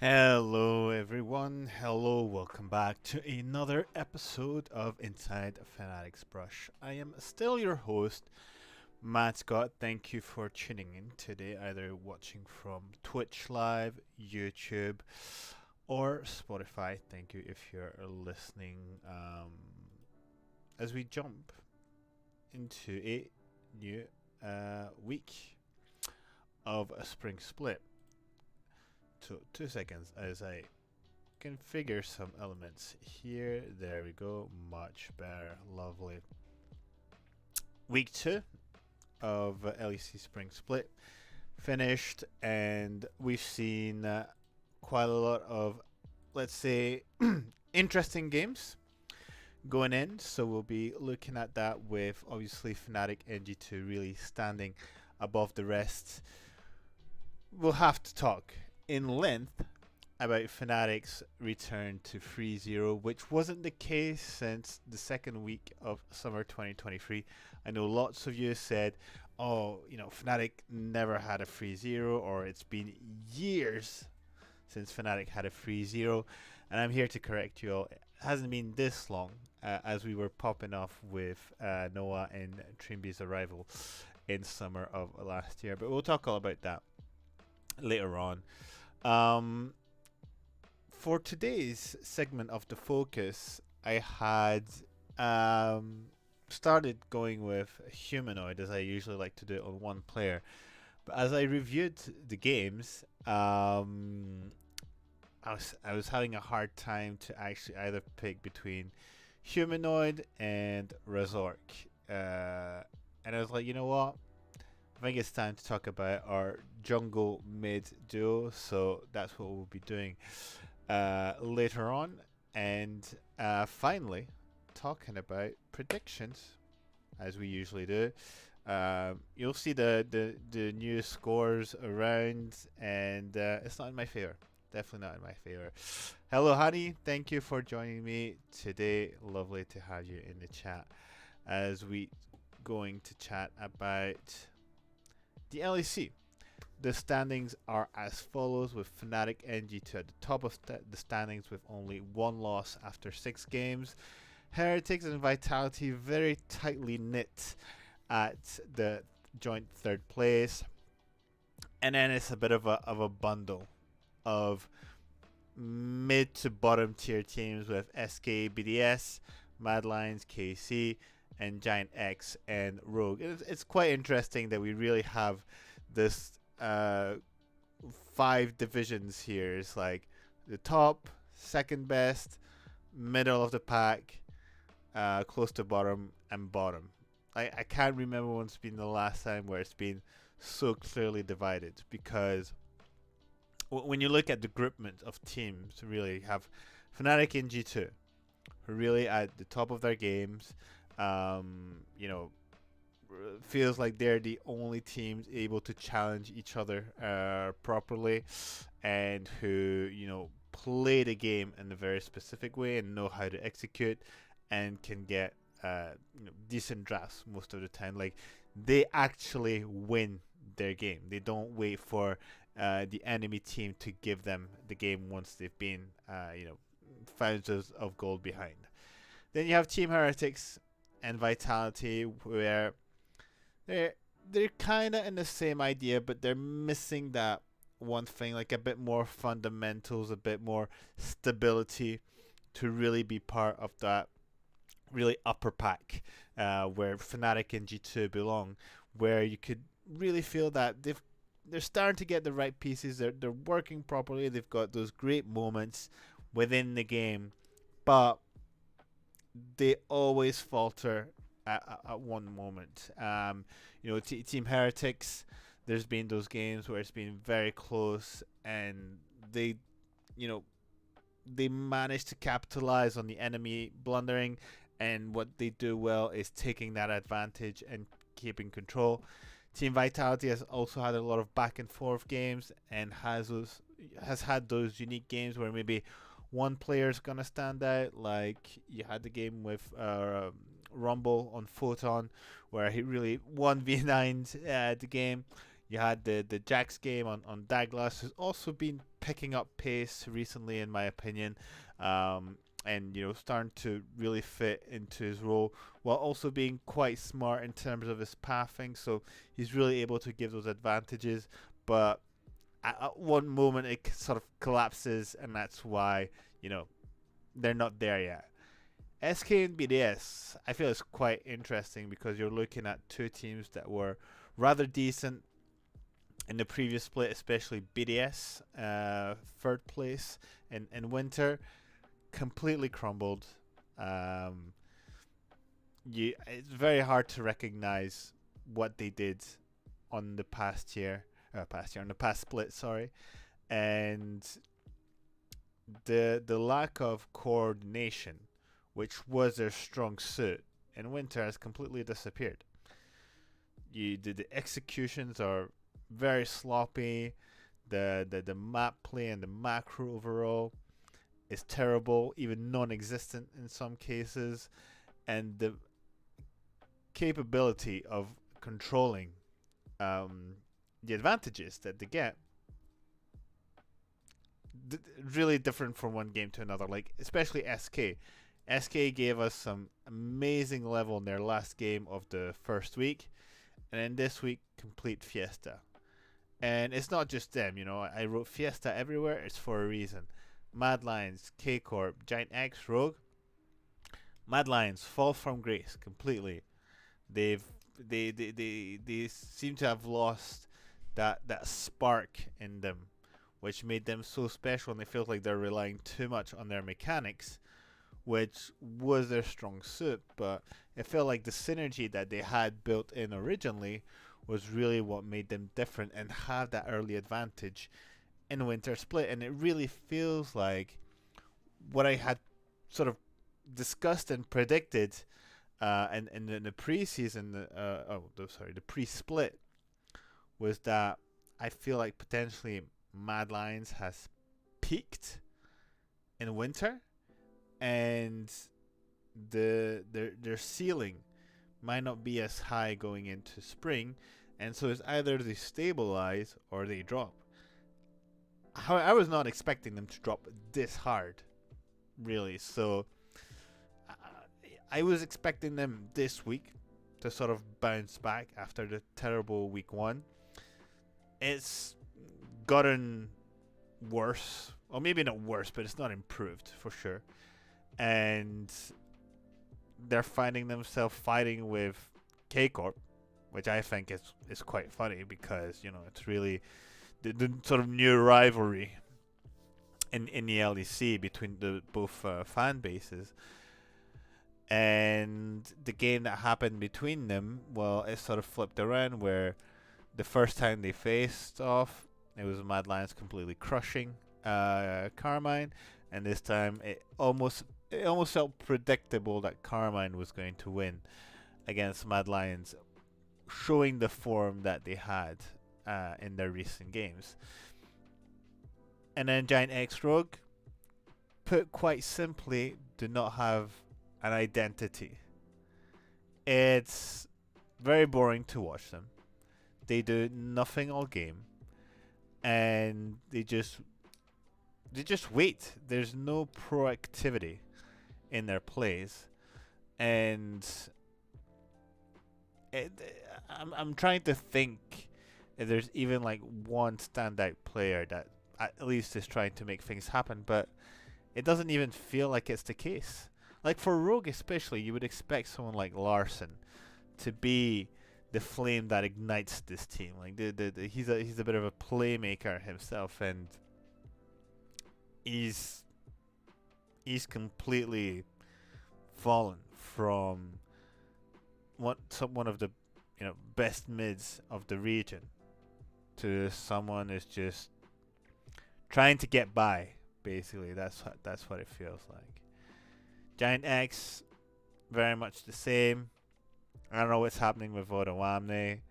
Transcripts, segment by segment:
Hello, everyone. Hello, welcome back to another episode of Inside Fnatic's Brush. I am still your host, Matt Scott. Thank you for tuning in today, either watching from Twitch Live, YouTube, or Spotify. Thank you if you're listening as we jump into a new week of a spring split. So, 2 seconds as I configure some elements here. There we go. Much better. Lovely. Week 2 of LEC Spring Split finished, and we've seen quite a lot of, let's say, interesting games going in. So we'll be looking at that with obviously Fnatic NG2 really standing above the rest. We'll have to talk in length about Fnatic's return to 3-0, which wasn't the case since the second week of summer 2023. I know lots of you said, oh, Fnatic never had a 3-0, or it's been years since Fnatic had a 3-0, and I'm here to correct you all. It hasn't been this long, as we were popping off with Noah and Trimby's arrival in summer of last year, but we'll talk all about that later on. For today's segment of the focus, I had started going with humanoid, as I usually like to do it on one player. But as I reviewed the games, I was having a hard time to actually either pick between humanoid and Razork, and I was like, you know what? I think it's time to talk about our jungle mid duo, so that's what we'll be doing later on. And finally, talking about predictions, as we usually do. You'll see the new scores around, and it's not in my favor. Definitely not in my favor. Hello, honey. Thank you for joining me today. Lovely to have you in the chat as we going to chat about the LEC. The standings are as follows, with Fnatic NG2 at the top of the standings with only one loss after 6 games. Heretics and Vitality very tightly knit at the joint third place. And then it's a bit of a bundle of mid to bottom tier teams with SK, BDS, Mad Lions, KC, and Giant X and Rogue. It's quite interesting that we really have this 5 divisions here. It's like the top, second best, middle of the pack, close to bottom, and bottom. I can't remember when's been the last time where it's been so clearly divided, because when you look at the groupment of teams, really have Fnatic in G2, who really at the top of their games, feels like they're the only teams able to challenge each other properly, and who play the game in a very specific way and know how to execute, and can get decent drafts most of the time. Like, they actually win their game. They don't wait for the enemy team to give them the game once they've been thousands of gold behind. Then you have Team Heretics and Vitality, where they're kind of in the same idea, but they're missing that one thing, like a bit more fundamentals, a bit more stability to really be part of that really upper pack, where Fnatic and G2 belong, where you could really feel that they're starting to get the right pieces. They're working properly. They've got those great moments within the game, but they always falter at one moment. Team Heretics, there's been those games where it's been very close, and they, they manage to capitalize on the enemy blundering, and what they do well is taking that advantage and keeping control. Team Vitality has also had a lot of back and forth games, and has had those unique games where maybe one player is gonna stand out. Like, you had the game with Rumble on Photon, where he really 1v9'd the game. You had the Jax game on Douglas, who's also been picking up pace recently, in my opinion, and starting to really fit into his role while also being quite smart in terms of his pathing. So he's really able to give those advantages, but at one moment it sort of collapses, and that's why they're not there yet. SK and BDS, I feel it's quite interesting because you're looking at two teams that were rather decent in the previous split, especially BDS, third place in winter, completely crumbled. Um, it's very hard to recognize what they did on the on the past split, sorry, and the lack of coordination, which was their strong suit in winter, has completely disappeared. The executions are very sloppy. The map play and the macro overall is terrible, even non-existent in some cases, and the capability of controlling the advantages that they get really different from one game to another. Like especially SK. SK gave us some amazing level in their last game of the first week, and then this week complete fiesta. And it's not just them, I wrote fiesta everywhere. It's for a reason. Mad Lions, K Corp, Giant X, Rogue. Mad Lions fall from grace completely. They seem to have lost that spark in them, which made them so special, and they feel like they're relying too much on their mechanics, which was their strong suit. But it felt like the synergy that they had built in originally was really what made them different and have that early advantage in Winter Split. And it really feels like what I had sort of discussed and predicted in the preseason, the pre-split, was that I feel like potentially Mad Lions has peaked in winter, and their ceiling might not be as high going into spring, and so it's either they stabilize or they drop. I was not expecting them to drop this hard, really. So I was expecting them this week to sort of bounce back after the terrible week one. It's gotten worse, or maybe not worse, but it's not improved for sure. And they're finding themselves fighting with K Corp, which I think is quite funny because it's really the sort of new rivalry in the LEC between the both fan bases. And the game that happened between them, well, it sort of flipped around where the first time they faced off, it was Mad Lions completely crushing Carmine, and this time it almost felt predictable that Carmine was going to win against Mad Lions, showing the form that they had in their recent games. And then Giant X Rogue, put quite simply, do not have an identity. It's very boring to watch them. They do nothing all game, and they just wait. There's no proactivity in their plays, and I'm trying to think if there's even like one standout player that at least is trying to make things happen, but it doesn't even feel like it's the case. Like for Rogue especially, you would expect someone like Larson to be the flame that ignites this team. Like he's a bit of a playmaker himself, and he's completely fallen from one of the best mids of the region to someone who's just trying to get by. Basically, that's what it feels like. Giant X, very much the same. I don't know what's happening with Vodawamne.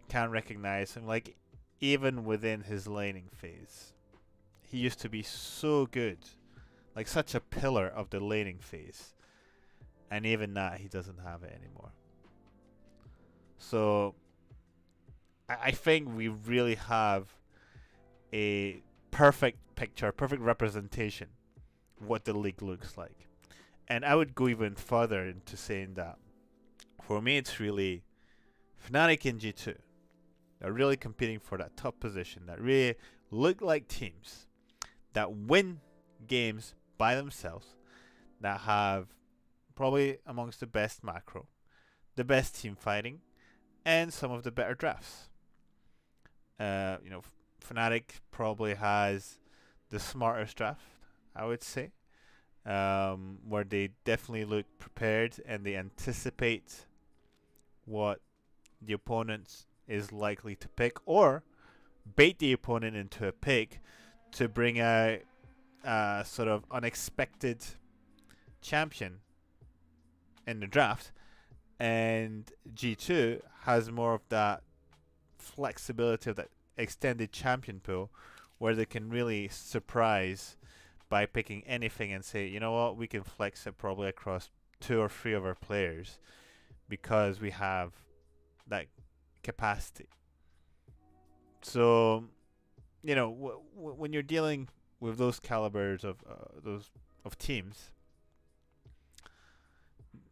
Can't recognize him. Like, even within his laning phase, he used to be so good. Like, such a pillar of the laning phase. And even that, he doesn't have it anymore. So, I think we really have a perfect picture, perfect representation of what the league looks like. And I would go even further into saying that for me, it's really Fnatic and G2 are really competing for that top position, that really look like teams that win games by themselves, that have probably amongst the best macro, the best team fighting, and some of the better drafts. You know, Fnatic probably has the smartest draft, I would say, where they definitely look prepared and they anticipate what the opponent is likely to pick, or bait the opponent into a pick to bring out a sort of unexpected champion in the draft. And G2 has more of that flexibility of that extended champion pool where they can really surprise by picking anything and say, you know what, we can flex it probably across 2 or 3 of our players because we have that capacity. So, you know, when you're dealing with those calibers of those of teams,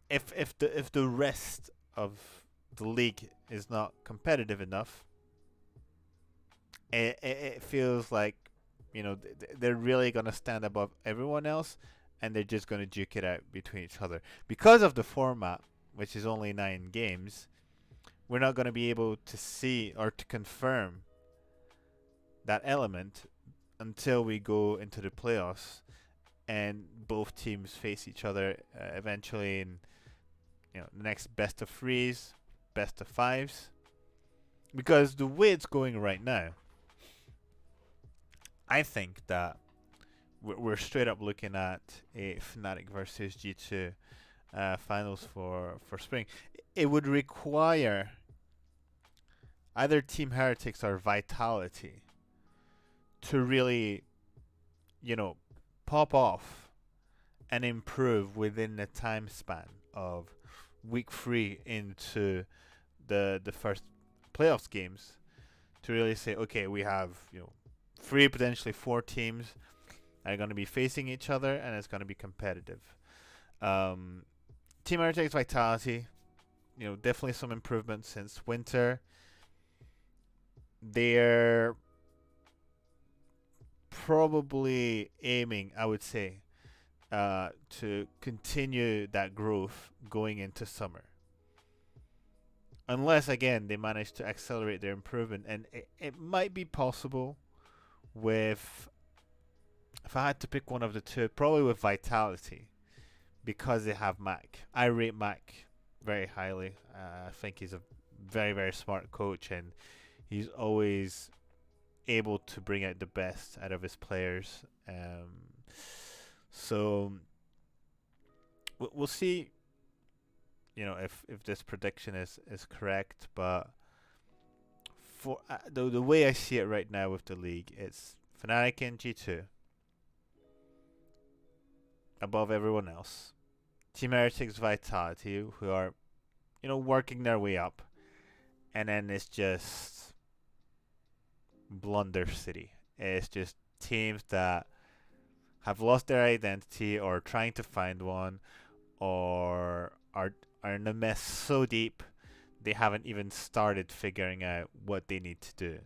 if the rest of the league is not competitive enough, it feels like, you know, they're really gonna stand above everyone else, and they're just gonna duke it out between each other because of the format, which is only 9 games. We're not gonna be able to see or to confirm that element until we go into the playoffs and both teams face each other eventually in, you know, the next best of threes, best of fives. Because the way it's going right now, I think that we're straight up looking at a Fnatic versus G2 finals for spring. It would require either Team Heretics or Vitality to really, you know, pop off and improve within the time span of week 3 into the first playoffs games to really say, okay, we have, you know, 3 potentially 4 teams are going to be facing each other and it's going to be competitive. Team Heretics Vitality, you know, definitely some improvement since winter. They're probably aiming, I would say, to continue that growth going into summer. Unless, again, they manage to accelerate their improvement. And it might be possible with, if I had to pick one of the two, probably with Vitality, because they have Mac. I rate Mac very highly. I think he's a very, very smart coach, and he's always able to bring out the best out of his players. So we'll see, you know, if this prediction is correct. But for the way I see it right now with the league, it's Fnatic and G2 above everyone else. Team Heretics Vitality, who are, you know, working their way up. And then it's just Blunder City. It's just teams that have lost their identity or trying to find one, or are in a mess so deep they haven't even started figuring out what they need to do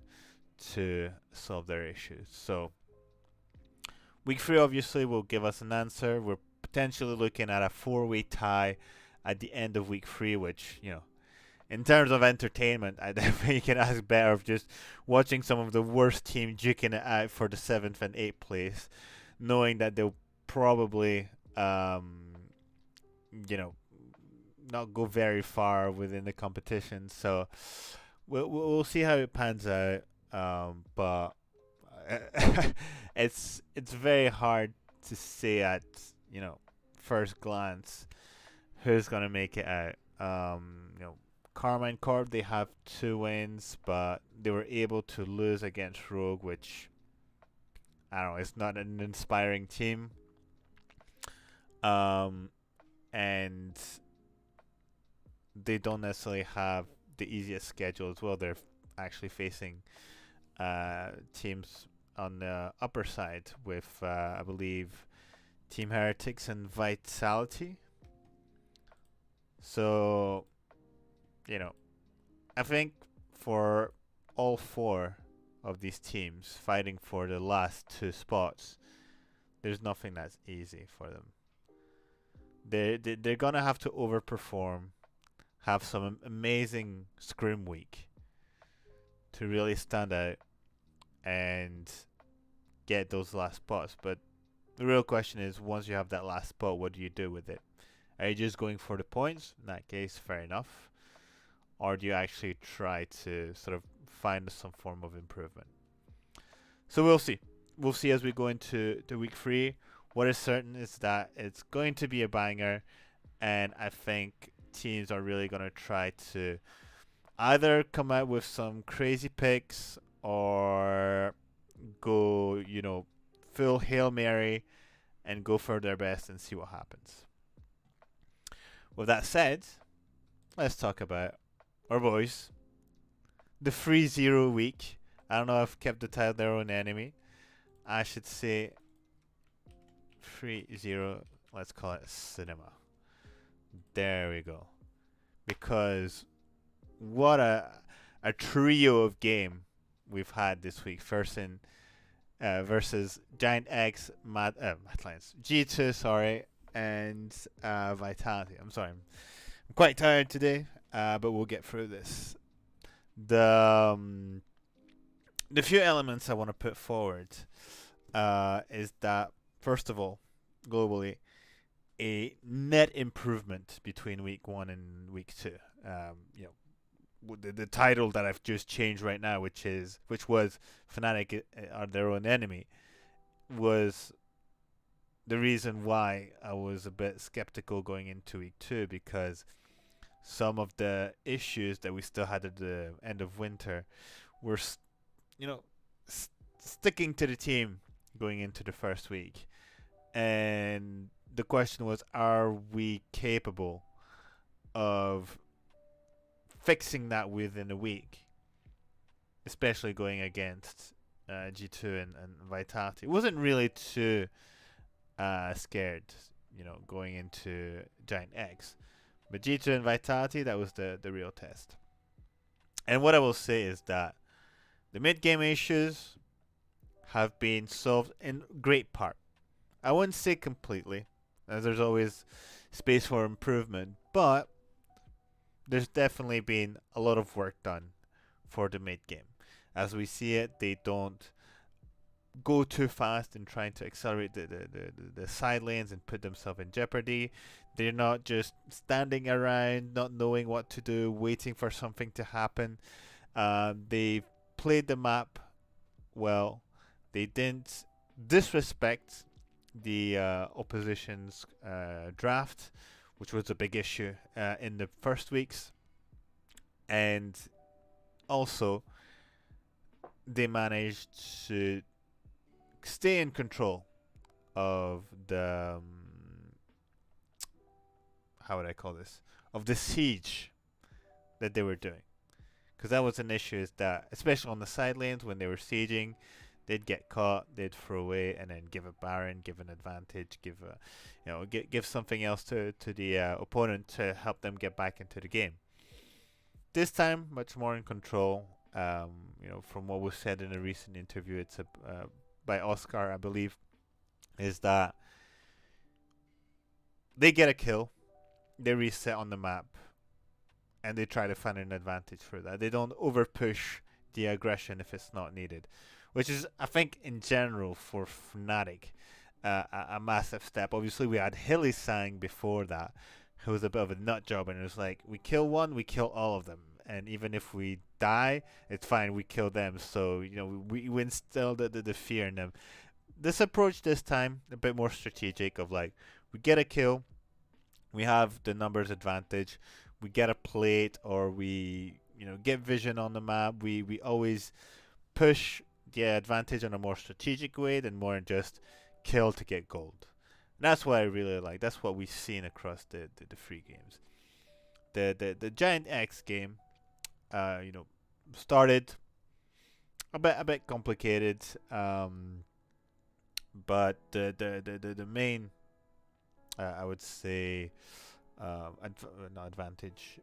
to solve their issues. So week 3 obviously will give us an answer. We're potentially looking at a 4-way tie at the end of week 3, which, you know, in terms of entertainment, I definitely can ask better of just watching some of the worst team duking it out for the 7th and 8th place, knowing that they'll probably, you know, not go very far within the competition. So we'll see how it pans out. But it's very hard to say at, you know, first glance who's gonna make it out. You know, Carmine Corp, they have 2 wins, but they were able to lose against Rogue, which, I don't know, it's not an inspiring team. And they don't necessarily have the easiest schedule as well. They're actually facing teams on the upper side with, I believe, Team Heretics and Vitality. So, you know, I think for all four of these teams fighting for the last two spots, there's nothing that's easy for them. They're gonna have to overperform, have some amazing scrim week to really stand out and get those last spots. But the real question is, once you have that last spot, what do you do with it? Are you just going for the points? In that case, fair enough. Or do you actually try to sort of find some form of improvement? So we'll see. We'll see as we go into week 3. What is certain is that it's going to be a banger, and I think teams are really going to try to either come out with some crazy picks or go, full Hail Mary and go for their best and see what happens. With that said, let's talk about our boys. The 3-0 week. I don't know if I've kept the title their own enemy. I should say 3-0. Let's call it cinema. There we go. Because what a trio of game we've had this week. First in versus Giant X, Mad Lions, G2, sorry, and Vitality. I'm sorry, I'm quite tired today, but we'll get through this. The few elements I want to put forward is that, first of all, globally, a net improvement between week 1 and week 2. The title that I've just changed right now, which was Fnatic are their own enemy, was the reason why I was a bit skeptical going into week 2, because some of the issues that we still had at the end of winter were, sticking to the team going into the first week. And the question was, are we capable of fixing that within a week, especially going against G2 and Vitality? Wasn't really too scared, going into Giant X. But G2 and Vitality, that was the real test. And what I will say is that the mid-game issues have been solved in great part. I wouldn't say completely, as there's always space for improvement, but there's definitely been a lot of work done for the mid-game. As we see it, they don't go too fast in trying to accelerate the side lanes and put themselves in jeopardy. They're not just standing around, not knowing what to do, waiting for something to happen. They played the map well. They didn't disrespect the opposition's draft, which was a big issue in the first weeks. And also, they managed to stay in control of the how would I call this, of the siege that they were doing, because that was an issue, is that especially on the side lanes when they were sieging, they'd get caught, they'd throw away, and then give a Baron, give an advantage, give something else to the opponent to help them get back into the game. This time, much more in control. From what was said in a recent interview, it's by Oscar, I believe, is that they get a kill, they reset on the map, and they try to find an advantage for that. They don't overpush the aggression if it's not needed, which is, I think, in general for Fnatic, a massive step. Obviously, we had Hilly Sang before that, who was a bit of a nut job, and it was like, we kill one, we kill all of them. And even if we die, it's fine, we kill them. So, we instill the fear in them. This approach this time, a bit more strategic, of like, we get a kill, we have the numbers advantage, we get a plate, or we, get vision on the map. We always push the advantage in a more strategic way than more just kill to get gold. And that's what I really like. That's what we've seen across the free games. The Giant X game, started a bit complicated, but the main, I would say, not advantage,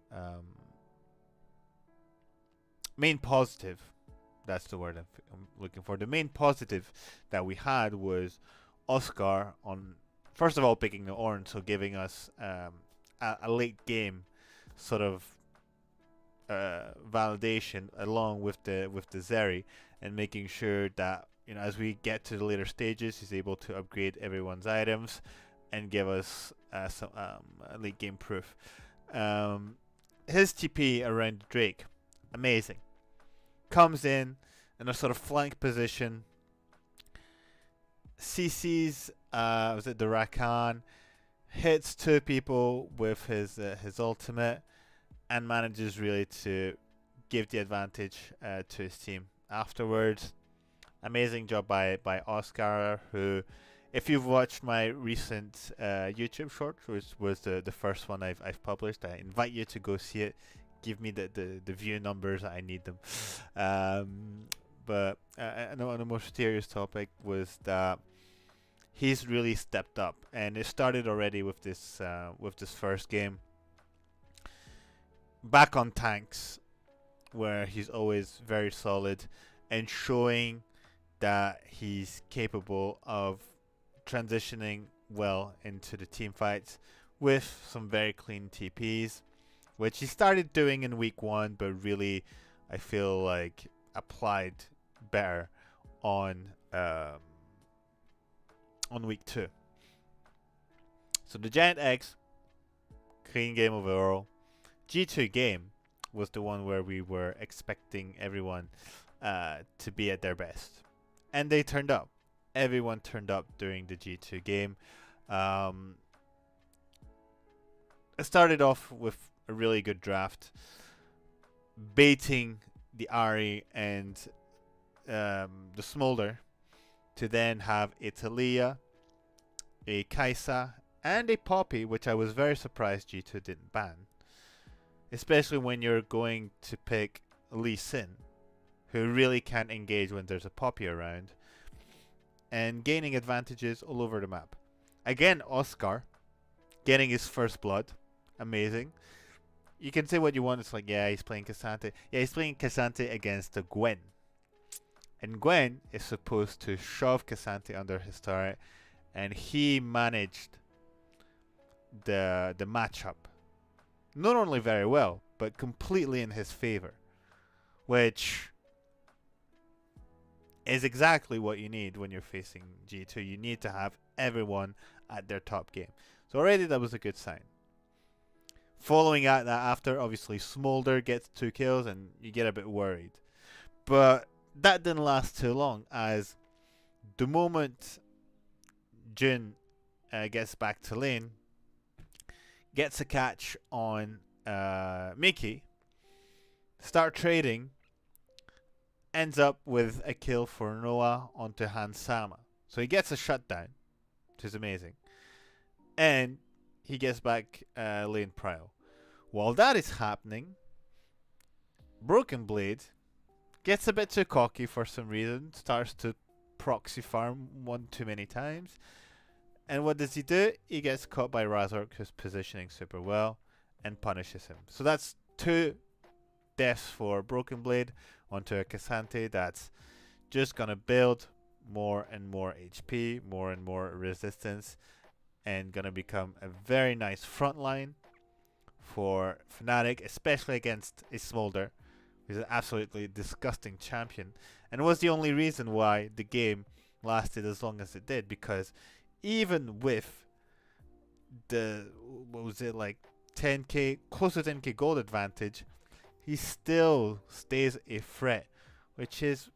main positive. That's the word I'm looking for. The main positive that we had was Oscar on, first of all, picking the orange, so giving us a late game sort of validation along with the Zeri, and making sure that, as we get to the later stages, he's able to upgrade everyone's items and give us some late game proof. His TP around Drake, amazing. Comes in a sort of flank position, CC's was it the Rakan, hits two people with his ultimate, and manages really to give the advantage to his team afterwards. Amazing job by Oscar, who, if you've watched my recent YouTube short, which was the first one I've published, I invite you to go see it. Give me the view numbers, I need them. But on a more serious topic was that he's really stepped up, and it started already with this first game. Back on tanks, where he's always very solid, and showing that he's capable of transitioning well into the team fights with some very clean TPs, which he started doing in week 1, but really I feel like applied better on week 2. So the Giant X, clean game overall. G2 game was the one where we were expecting everyone to be at their best, and they turned up. Everyone turned up during the G2 game. It started off with a really good draft, baiting the Ari and the Smolder to then have a Talia, a Kaisa, and a Poppy, which I was very surprised G2 didn't ban. Especially when you're going to pick Lee Sin, who really can't engage when there's a Poppy around, and gaining advantages all over the map. Again, Oscar getting his first blood, amazing. You can say what you want. It's like, yeah, he's playing Cassante. Yeah, he's playing Cassante against a Gwen, and Gwen is supposed to shove Cassante under his turret, and he managed the matchup not only very well, but completely in his favor, which is exactly what you need when you're facing G2. You need to have everyone at their top game. So already that was a good sign. Following that after, obviously Smolder gets 2 kills and you get a bit worried. But that didn't last too long, as the moment Jin gets back to lane, gets a catch on Mickey, start trading, ends up with a kill for Noah onto Hansama. So he gets a shutdown, which is amazing. And he gets back lane prio. While that is happening, Broken Blade gets a bit too cocky for some reason, starts to proxy farm one too many times. And what does he do? He gets caught by Razork, who's positioning super well, and punishes him. So that's 2 deaths for Broken Blade onto a Cassante that's just gonna build more and more HP, more and more resistance, and gonna become a very nice front line for Fnatic, especially against a Smolder, who's an absolutely disgusting champion, and was the only reason why the game lasted as long as it did, because even with the, what was it, like 10k, close to 10k gold advantage, he still stays a threat, which is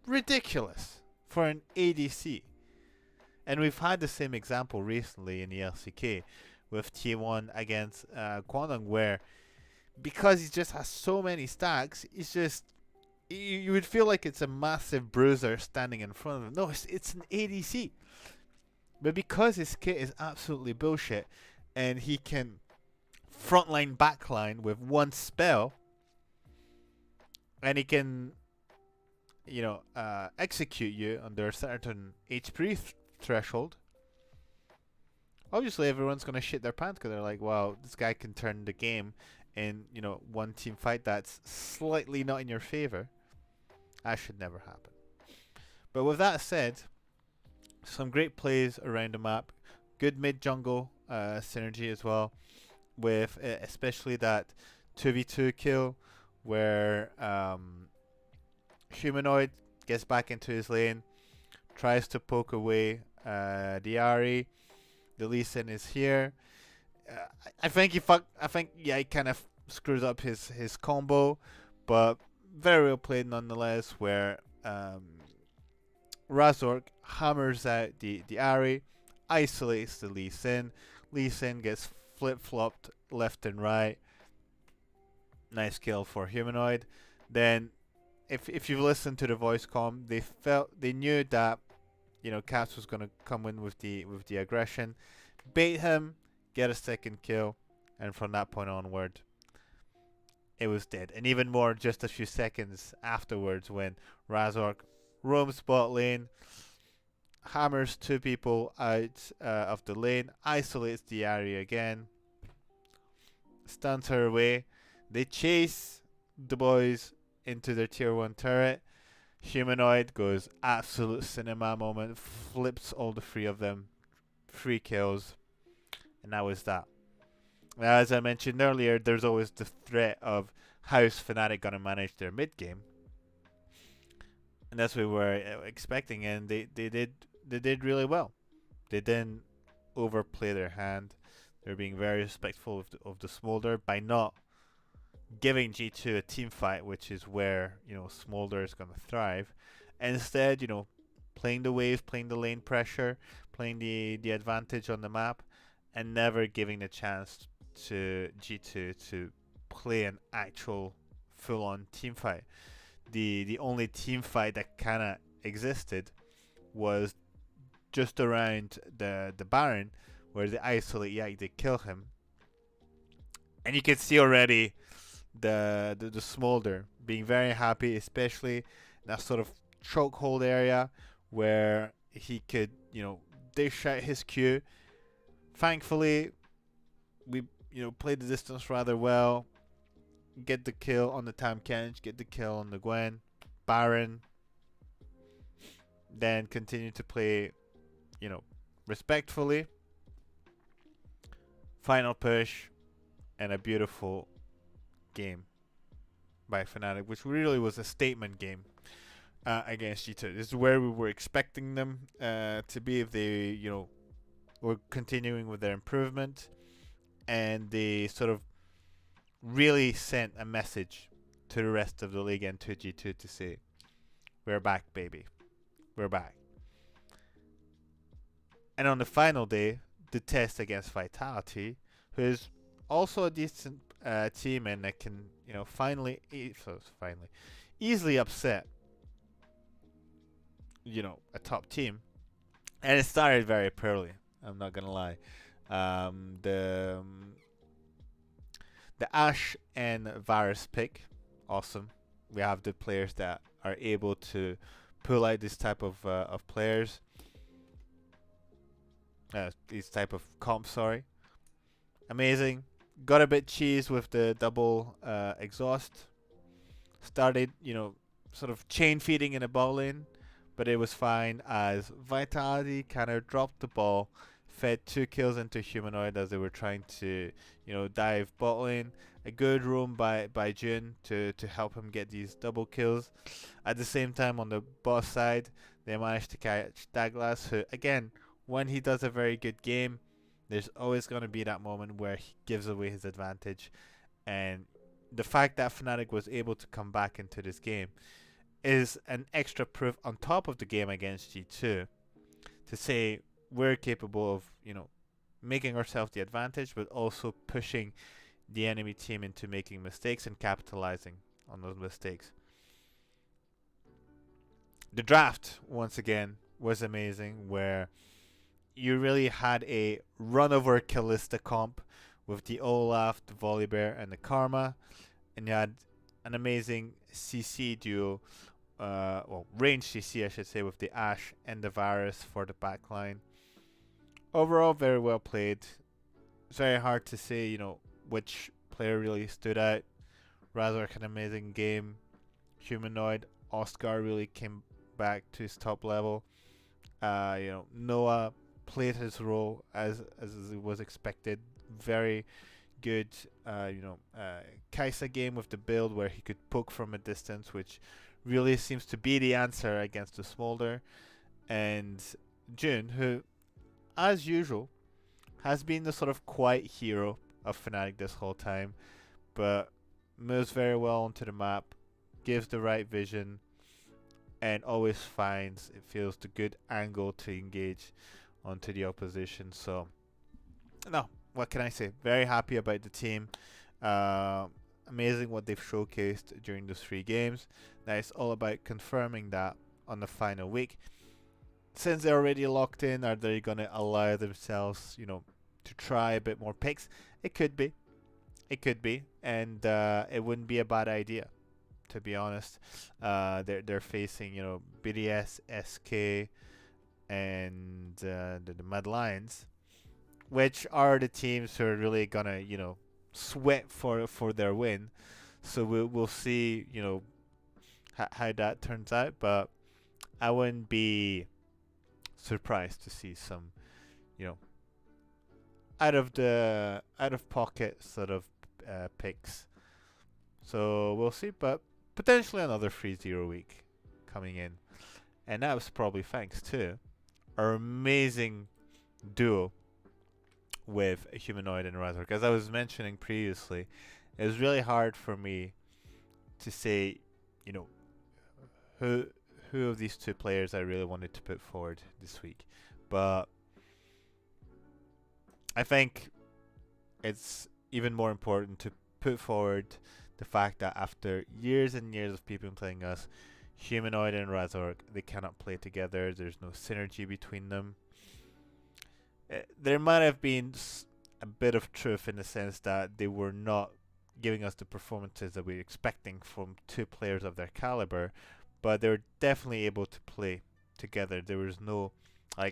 ridiculous for an ADC. And we've had the same example recently in the LCK with T1 against Guangdong, where because he just has so many stacks, he's just, you would feel like it's a massive bruiser standing in front of him. No, it's an ADC. But because his kit is absolutely bullshit, and he can frontline backline with one spell, and he can, execute you under a certain HP threshold, obviously everyone's gonna shit their pants because they're like, "Wow, this guy can turn the game in, one team fight that's slightly not in your favor." That should never happen. But with that said, some great plays around the map, good mid jungle synergy as well, with especially that 2v2 kill where Humanoid gets back into his lane, tries to poke away the Ahri. The Lee Sin is here. I think he kind of screws up his combo, but very well played nonetheless. Where Razork hammers out the Ahri, isolates the Lee Sin. Lee Sin gets flip flopped left and right. Nice kill for Humanoid. Then, if you've listened to the voice comm, they knew that Caps was gonna come in with the aggression, bait him, get a second kill, and from that point onward, it was dead. And even more just a few seconds afterwards when Razork roams bot lane, hammers two people out of the lane, isolates the area again, stuns her away. They chase the boys into their tier 1 turret. Humanoid goes absolute cinema moment, flips all the three of them, 3 kills, and that was that. Now, as I mentioned earlier, there's always the threat of how's Fnatic gonna manage their mid game, and that's what we were expecting, and they did really well. They didn't overplay their hand. They're being very respectful of the Smolder by not giving G2 a team fight, which is where Smolder is going to thrive. And instead, playing the wave, playing the lane pressure, playing the advantage on the map, and never giving the chance to G2 to play an actual full-on team fight. The only team fight that kind of existed was just around the Baron, where they isolate Yak, they kill him, and you can see already the Smolder being very happy, especially in that sort of chokehold area where he could, dish out his Q. Thankfully, we played the distance rather well. Get the kill on the Tam Kench, get the kill on the Gwen, Baron. Then continue to play, respectfully. Final push and a beautiful game by Fnatic, which really was a statement game against G2. This is where we were expecting them to be if they, were continuing with their improvement, and they sort of really sent a message to the rest of the league and to G2 to say, "We're back, baby. We're back." And on the final day, the test against Vitality, who is also a decent team and that can, finally easily upset, a top team. And it started very poorly. I'm not gonna lie. The Ashe and Varus pick, awesome. We have the players that are able to pull out this type of players. These type of comps, sorry. Amazing. Got a bit cheese with the double exhaust. Started, sort of chain feeding in the ball lane, but it was fine as Vitality kind of dropped the ball, fed 2 kills into Humanoid as they were trying to, dive bot lane. A good roam by Jun to help him get these double kills. At the same time, on the boss side, they managed to catch Douglas, who, again, when he does a very good game, there's always going to be that moment where he gives away his advantage. And the fact that Fnatic was able to come back into this game is an extra proof on top of the game against G2 to say we're capable of, making ourselves the advantage, but also pushing the enemy team into making mistakes and capitalizing on those mistakes. The draft, once again, was amazing, where you really had a run over Kalista comp with the Olaf, the Volibear, and the Karma, and you had an amazing CC duo, well, range CC, I should say, with the Ashe and the Varus for the backline. Overall, very well played. It's very hard to say, which player really stood out. Razork had an amazing game. Humanoid, Oscar really came back to his top level. Noah played his role as it was expected. Very good, Kaisa game with the build where he could poke from a distance, which really seems to be the answer against the Smolder. And June, who, as usual, has been the sort of quiet hero of Fnatic this whole time, but moves very well onto the map, gives the right vision, and always finds, it feels, the good angle to engage onto the opposition. So, no, what can I say? Very happy about the team. Amazing what they've showcased during those 3 games. Now it's all about confirming that on the final week. Since they're already locked in, are they going to allow themselves, to try a bit more picks? It could be. It could be. And it wouldn't be a bad idea, to be honest. They're facing, BDS, SK, and the Mad Lions, which are the teams who are really gonna, sweat for their win. So we'll see, how that turns out. But I wouldn't be surprised to see some, out of pocket sort of picks. So we'll see, but potentially another 3-0 week coming in, and that was probably thanks to our amazing duo with Humanoid and Razork. As I was mentioning previously, it was really hard for me to say, who of these 2 players I really wanted to put forward this week. But I think it's even more important to put forward the fact that after years and years of people telling us Humanoid and Razork, they cannot play together, there's no synergy between them. There might have been a bit of truth in the sense that they were not giving us the performances that we were expecting from 2 players of their caliber, but they were definitely able to play together. There was no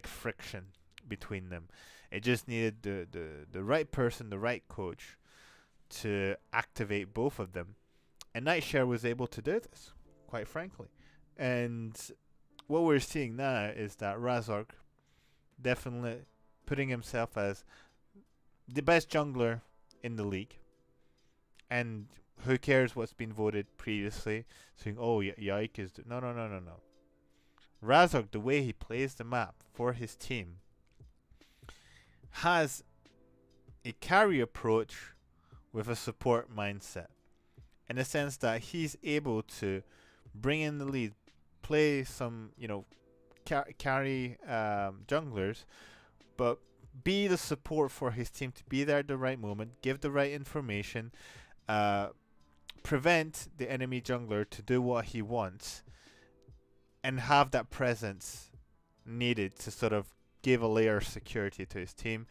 friction between them. It just needed the right person, the right coach to activate both of them. And Nightshare was able to do this, quite frankly. And what we're seeing now is that Razork definitely putting himself as the best jungler in the league. And who cares what's been voted previously? Saying, oh, Yike is... No. Razork, the way he plays the map for his team, has a carry approach with a support mindset. In the sense that he's able to bring in the lead, play some, carry junglers, but be the support for his team to be there at the right moment, give the right information, prevent the enemy jungler to do what he wants, and have that presence needed to sort of give a layer of security to his team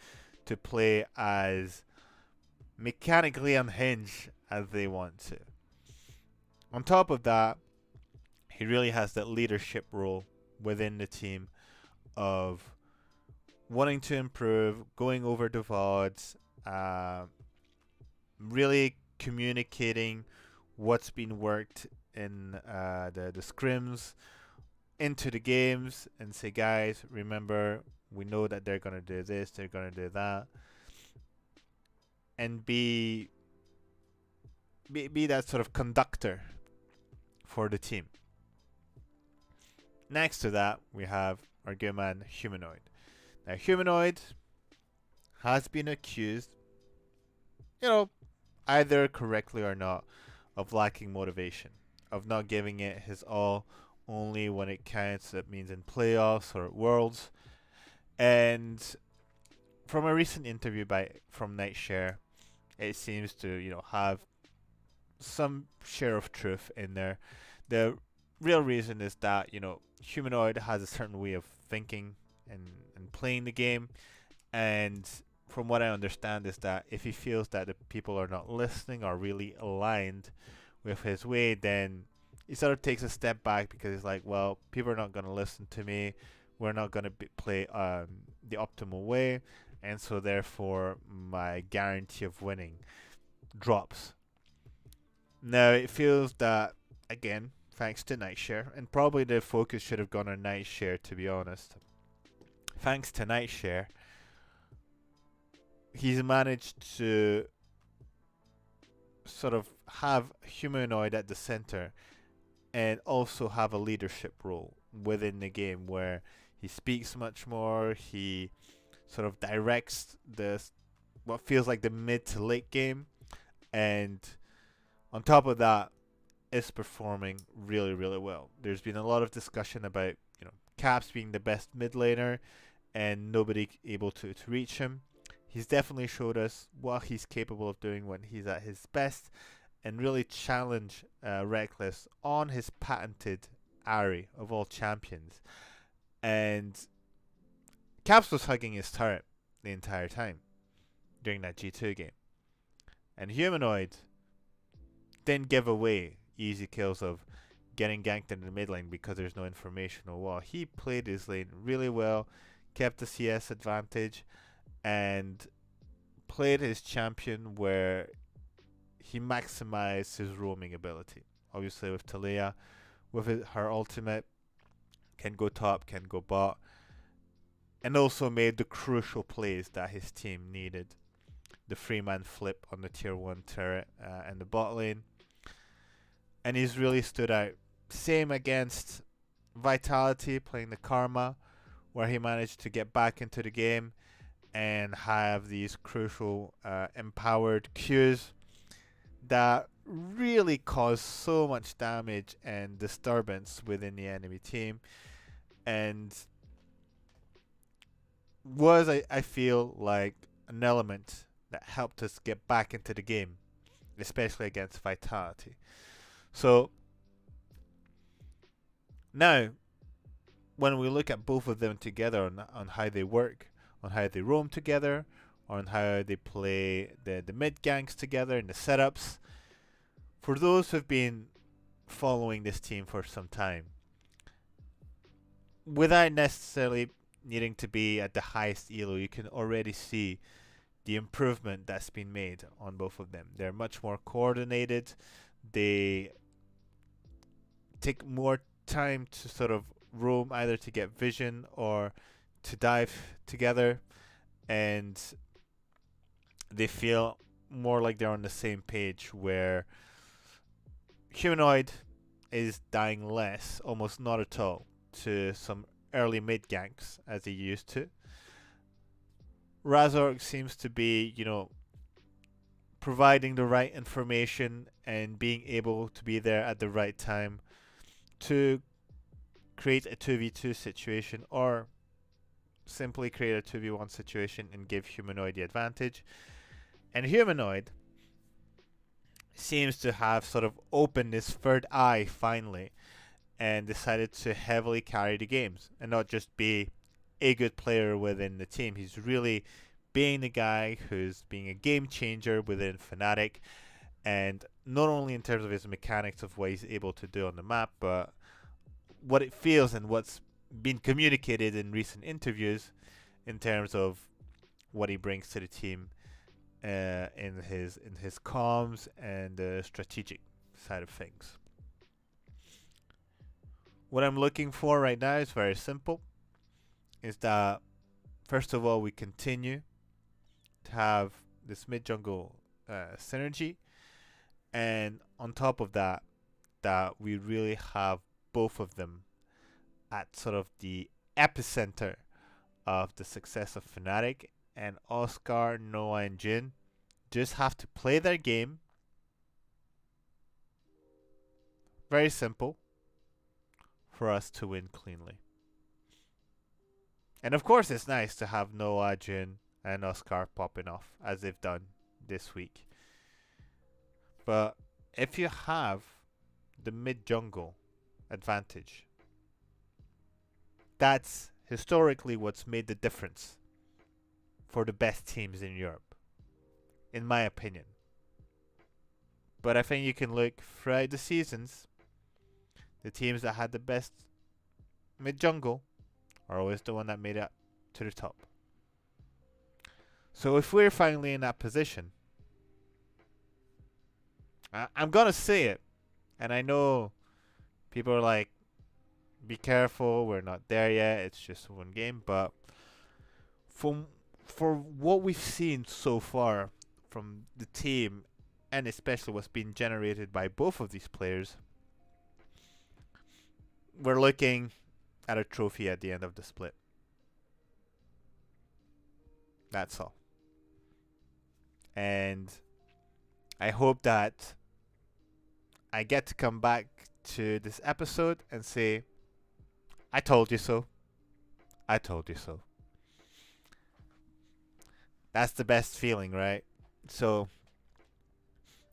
to play as mechanically unhinged as they want to. On top of that, he really has that leadership role within the team of wanting to improve, going over the VODs, really communicating what's been worked in the scrims into the games and say, guys, remember, we know that they're going to do this, they're going to do that. And be that sort of conductor for the team. Next to that, we have our good man, Humanoid. Now, Humanoid has been accused, either correctly or not, of lacking motivation, of not giving it his all only when it counts. That means in playoffs or at Worlds. And from a recent interview from Nightshare, it seems to have some share of truth in there. The real reason is that Humanoid has a certain way of thinking and playing the game, and from what I understand is that if he feels that the people are not listening or really aligned with his way, then he sort of takes a step back because he's like, well, people are not going to listen to me. We're not going to play the optimal way, and so therefore my guarantee of winning drops. Now it feels that, again, thanks to Nightshare, and probably the focus should have gone on Nightshare, to be honest. Thanks to Nightshare, he's managed to sort of have Humanoid at the center and also have a leadership role within the game where he speaks much more. He sort of directs what feels like the mid to late game, and on top of that, is performing really, really well. There's been a lot of discussion about Caps being the best mid laner and nobody able to reach him. He's definitely showed us what he's capable of doing when he's at his best, and really challenge Reckless on his patented Ari of all champions. And Caps was hugging his turret the entire time during that G2 game. And Humanoid didn't give away easy kills of getting ganked in the mid lane because there's no information or what. He played his lane really well, kept the CS advantage, and played his champion where he maximized his roaming ability. Obviously with Talia, with her ultimate, can go top, can go bot, and also made the crucial plays that his team needed. The 3-man flip on the tier 1 turret and the bot lane. And he's really stood out. Same against Vitality, playing the Karma, where he managed to get back into the game and have these crucial empowered Qs that really caused so much damage and disturbance within the enemy team, and was, I feel like, an element that helped us get back into the game, especially against Vitality. So now, when we look at both of them together on how they work, on how they roam together, on how they play the mid ganks together and the setups, for those who've been following this team for some time, without necessarily needing to be at the highest elo, you can already see the improvement that's been made on both of them. They're much more coordinated. They take more time to sort of roam, either to get vision or to dive together, and they feel more like they're on the same page, where Humanoid is dying less, almost not at all, to some early mid ganks as he used to. Razork seems to be, providing the right information and being able to be there at the right time to create a 2v2 situation, or simply create a 2v1 situation and give Humanoid the advantage. And Humanoid seems to have sort of opened his third eye finally and decided to heavily carry the games and not just be a good player within the team. He's really being the guy who's being a game changer within Fnatic, and not only in terms of his mechanics of what he's able to do on the map, but what it feels and what's been communicated in recent interviews in terms of what he brings to the team in his comms and the strategic side of things. What I'm looking for right now is very simple. Is that, first of all, we continue to have this mid jungle synergy, and on top of that, that we really have both of them at sort of the epicenter of the success of Fnatic, and Oscar, Noah, and Jin just have to play their game. Very simple for us to win cleanly. And of course, it's nice to have Noah, Jin, and Oscar popping off as they've done this week. But if you have the mid jungle advantage, that's historically what's made the difference for the best teams in Europe, in my opinion. But I think you can look throughout the seasons, the teams that had the best mid jungle are always the one that made it to the top. So if we're finally in that position, I'm gonna say it, and I know people are like, "Be careful, we're not there yet. It's just one game." But from for what we've seen so far from the team, and especially what's been generated by both of these players, we're looking at a trophy at the end of the split. That's all. And I hope that I get to come back to this episode and say, I told you so. I told you so. That's the best feeling, right? So,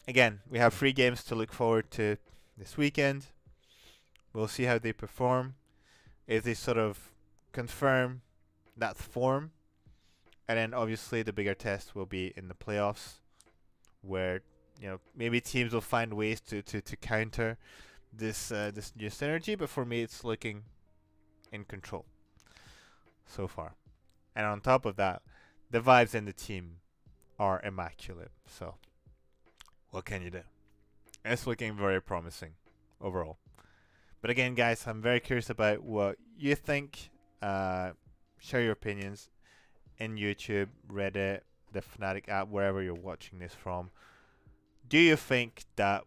again, we have 3 games to look forward to this weekend. We'll see how they perform. If they sort of confirm that form. And then obviously the bigger test will be in the playoffs, where maybe teams will find ways to counter this new synergy. But for me, it's looking in control so far. And on top of that, the vibes in the team are immaculate. So what can you do? It's looking very promising overall. But again, guys, I'm very curious about what you think. Share your opinions in YouTube, Reddit, the Fnatic app, wherever you're watching this from. Do you think that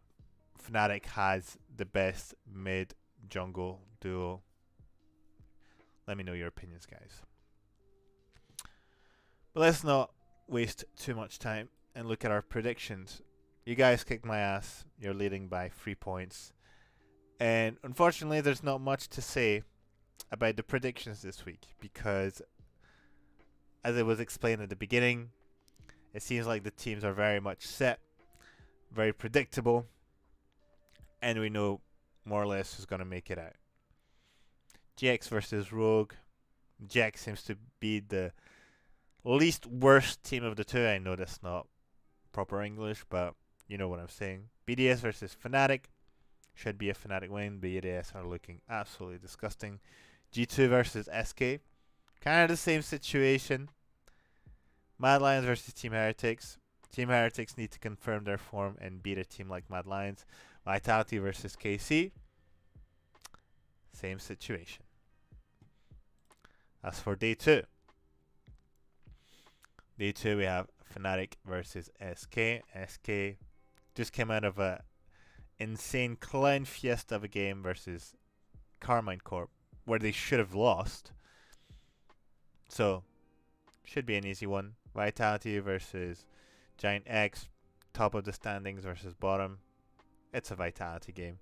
Fnatic has the best mid jungle duo? Let me know your opinions, guys. But let's not waste too much time and look at our predictions. You guys kicked my ass. You're leading by 3 points. And unfortunately, there's not much to say about the predictions this week because, as it was explained at the beginning, it seems like the teams are very much set, very predictable, and we know more or less who's going to make it out. GX versus Rogue. GX seems to be the least worst team of the two. I know that's not proper English, but you know what I'm saying. BDS versus Fnatic. Should be a Fnatic win. BDS are looking absolutely disgusting. G2 versus SK. Kind of the same situation. Mad Lions versus Team Heretics. Team Heretics need to confirm their form and beat a team like Mad Lions. Vitality versus KC. Same situation. As for day 2. Day 2 we have Fnatic versus SK. SK just came out of a insane clown fiesta of a game versus Carmine Corp, where they should have lost. So, should be an easy one. Vitality versus Giant X, top of the standings versus bottom. It's a Vitality game.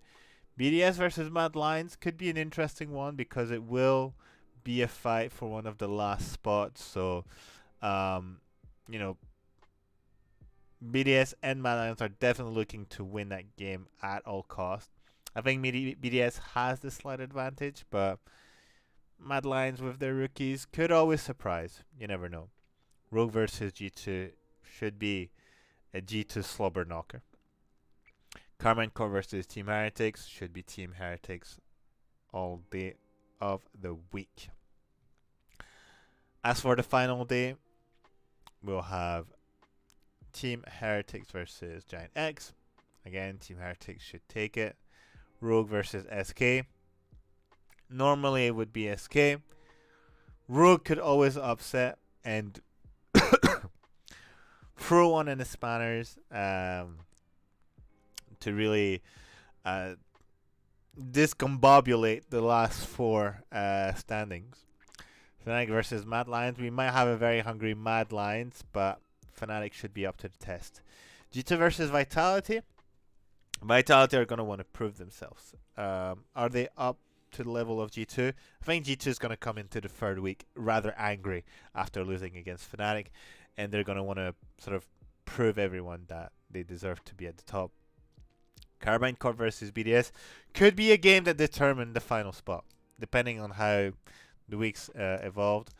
BDS versus Mad Lions could be an interesting one because it will be a fight for one of the last spots. So, BDS and Mad Lions are definitely looking to win that game at all costs. I think BDS has the slight advantage, but Mad Lions with their rookies could always surprise. You never know. Rogue versus G2 should be a G2 slobber knocker. Carmine Core versus Team Heretics should be Team Heretics all day of the week. As for the final day, we'll have Team Heretics versus Giant X. Again, Team Heretics should take it. Rogue versus SK. Normally it would be SK. Rogue could always upset and throw one in the spanners to really discombobulate the last 4 standings. Fnatic versus Mad Lions. We might have a very hungry Mad Lions, but Fnatic should be up to the test. G2 versus Vitality. Vitality are going to want to prove themselves. Are they up to the level of G2? I think G2 is going to come into the 3rd week rather angry after losing against Fnatic, and they're going to want to sort of prove everyone that they deserve to be at the top. Carmine Corp versus BDS could be a game that determined the final spot, depending on how the weeks evolved.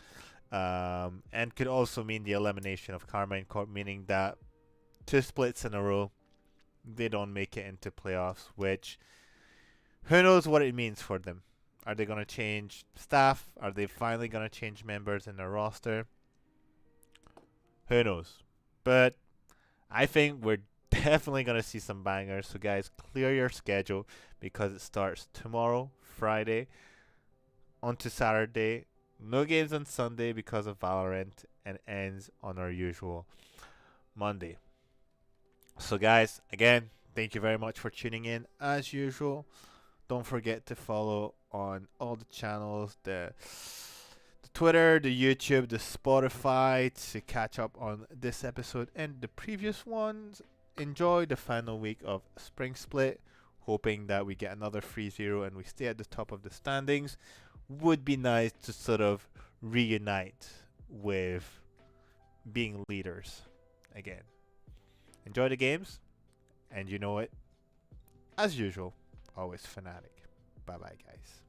And could also mean the elimination of Carmine Corp, meaning that 2 splits in a row they don't make it into playoffs, which who knows what it means for them. Are they going to change staff? Are they finally going to change members in their roster? Who knows? But I think we're definitely going to see some bangers. So, guys, clear your schedule because it starts tomorrow, Friday, onto Saturday. No games on Sunday because of Valorant, and ends on our usual Monday. So, guys, again, thank you very much for tuning in as usual. Don't forget to follow on all the channels, the Twitter, the YouTube, the Spotify to catch up on this episode and the previous ones. Enjoy the final week of Spring Split. Hoping that we get another 3-0 and we stay at the top of the standings. Would be nice to sort of reunite with being leaders again. Enjoy the games, and you know it, as usual, always Fnatic. Bye bye, guys.